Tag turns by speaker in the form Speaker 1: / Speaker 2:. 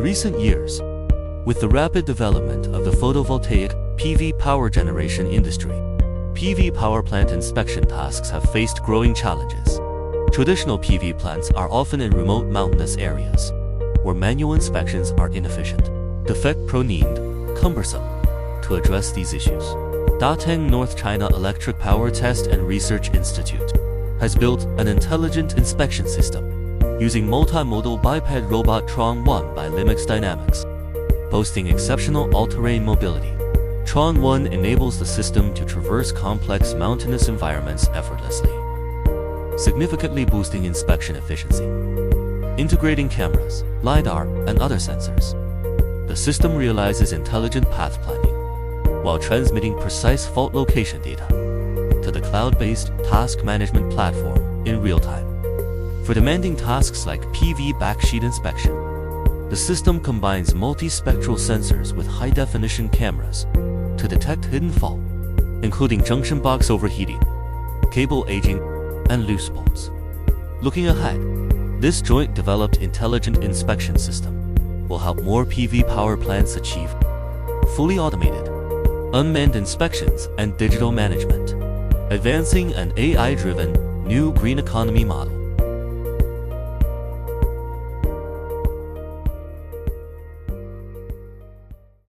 Speaker 1: In recent years, with the rapid development of the photovoltaic PV power generation industry, PV power plant inspection tasks have faced growing challenges. Traditional PV plants are often in remote mountainous areas, where manual inspections are inefficient, defect-prone and cumbersome. To address these issues, Dateng North China Electric Power Test and Research Institute has built an intelligent inspection system using multimodal biped robot Tron1 by Limix Dynamics. Boasting exceptional all-terrain mobility, Tron1 enables the system to traverse complex mountainous environments effortlessly, significantly boosting inspection efficiency. Integrating cameras, LiDAR, and other sensors, the system realizes intelligent path planning while transmitting precise fault location data to the cloud-based task management platform in real time. For demanding tasks like PV backsheet inspection, the system combines multispectral sensors with high-definition cameras to detect hidden fault, including junction box overheating, cable aging, and loose bolts. Looking ahead, this joint-developed intelligent inspection system will help more PV power plants achieve fully automated, unmanned inspections and digital management, advancing an AI-driven new green economy model.